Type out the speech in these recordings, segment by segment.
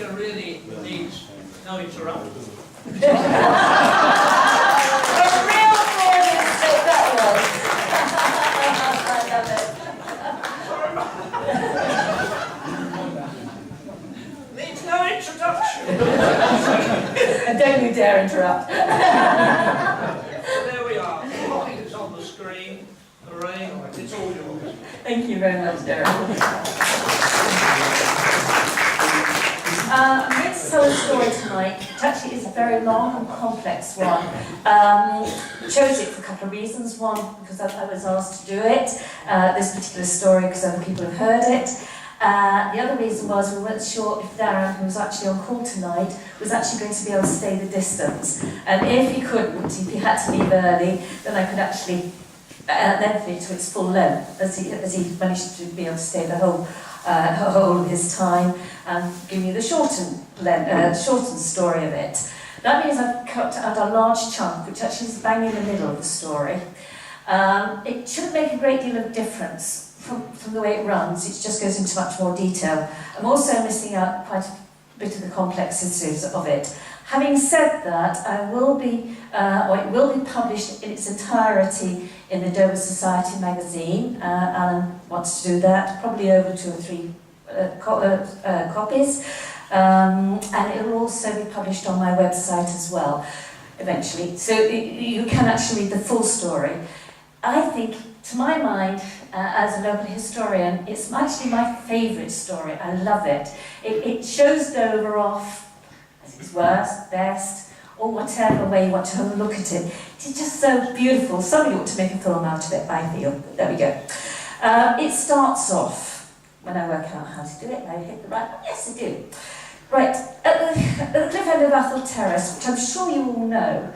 lecture really needs no interruption. A real boring mistake that was. I love it. Needs no introduction. And don't you dare interrupt. So there we are. It's on the screen. Lorraine, it's all yours. Thank you very much, Derek. I'm going to tell a story tonight, which actually is a very long and complex one. Chose it for a couple of reasons. One, because I was asked to do it, this particular story, because other people have heard it. The other reason was we weren't sure if Darren, who was actually on call tonight, was actually going to be able to stay the distance. And if he couldn't, if he had to leave early, then I could actually lengthen it to its full length, as he managed to be able to stay the whole of his time, and give you the shortened story of it. That means I've cut out a large chunk, which actually is bang in the middle of the story. It shouldn't make a great deal of difference from the way it runs. It just goes into much more detail. I'm also missing out quite a bit of the complexities of it. Having said that, it will be published in its entirety in the Dover Society magazine. Alan wants to do that, probably over 2 or 3 copies. And it will also be published on my website as well, eventually. So you can actually read the full story. I think, to my mind, as a local historian, it's actually my favourite story. I love it. It shows Dover off as its worst, best, or whatever way you want to look at it. It's just so beautiful. Somebody ought to make a film out of it, I feel. There we go. It starts off, when I work out how to do it, I hit the right one. Yes, I do. Right, at the cliff end of Athol Terrace, which I'm sure you all know,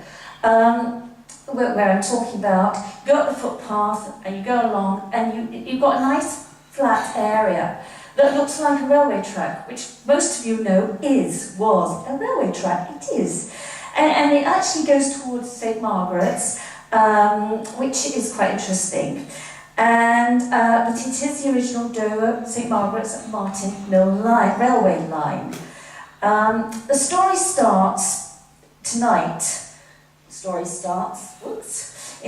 where I'm talking about, you go up the footpath and you go along, and you've got a nice flat area that looks like a railway track, which most of you know was a railway track. It is. And it actually goes towards St Margaret's, which is quite interesting. And but it is the original Dover St Margaret's Martin Mill railway line. The story starts tonight. In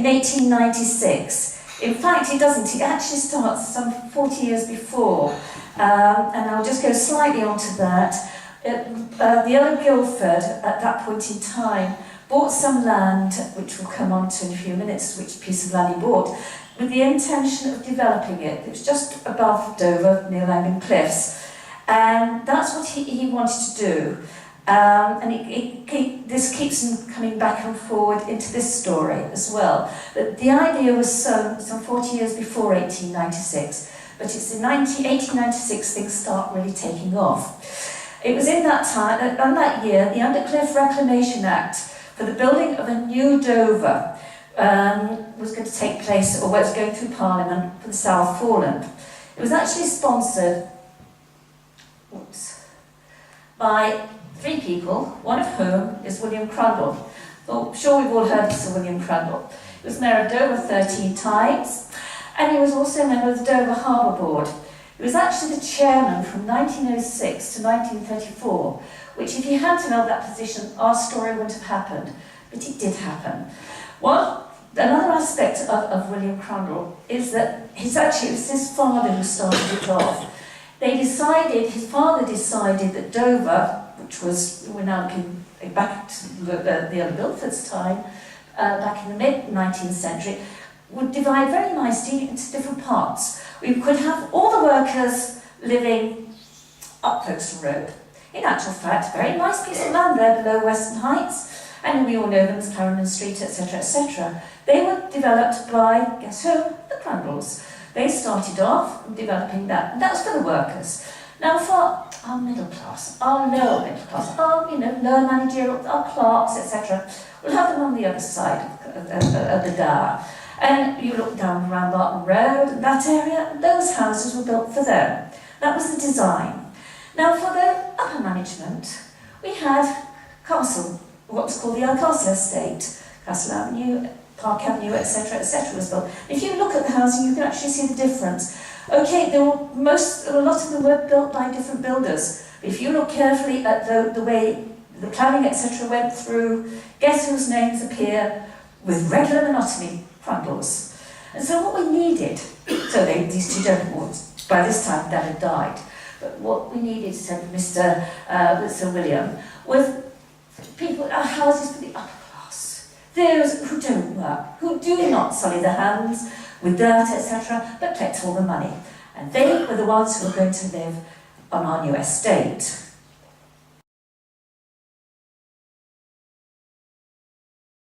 1896. In fact, it doesn't. It actually starts some 40 years before. And I'll just go slightly onto that. The Earl of Guildford, at that point in time, bought some land, which we'll come on to in a few minutes, which piece of land he bought, with the intention of developing it. It was just above Dover, near Langham Cliffs. And that's what he wanted to do. And this keeps him coming back and forward into this story as well. But the idea was sown some 40 years before 1896, but it's in 1896 things start really taking off. It was in that time, on that year, the Undercliff Reclamation Act for the building of a new Dover was going to take place, or was going through Parliament for the South Foreland. It was actually sponsored by 3 people, one of whom is William Crundle. Well, I'm sure we've all heard of Sir William Crundle. He was Mayor of Dover 13 times, and he was also a member of the Dover Harbour Board. He was actually the chairman from 1906 to 1934, which if he hadn't held that position, our story wouldn't have happened. But it did happen. Another aspect of William Crundle is that it was his father who started it off. His father decided that Dover, which was, we're now looking back to the Earl of Guildford's time, back in the mid-19th century, would divide very nicely into different parts. We could have all the workers living up Folkestone Road. In actual fact, very nice piece of land there below Western Heights, and we all know them as Clarendon Street, etc., etc. They were developed by, guess who? The Crundles. They started off developing that, and that was for the workers. Now for our middle class, our lower middle class, our lower managerial, our clerks, etc., we'll have them on the other side of the Dower. And you look down around Barton Road, that area, those houses were built for them. That was the design. Now for the upper management, we had Castle, what was called the Castle Estate, Castle Avenue, Park Avenue, etc., etc. was built. If you look at the housing, you can actually see the difference. Okay, a lot of them were built by different builders. If you look carefully at the way the planning, etc., went through, guess whose names appear with regular monotony? Front doors. And so what we needed, these two gentlemen, by this time Dad had died, but what we needed, said Sir William, was people, houses for the upper class. Those who don't work, who do not sully their hands with dirt, etc., but collect all the money. And they were the ones who were going to live on our new estate.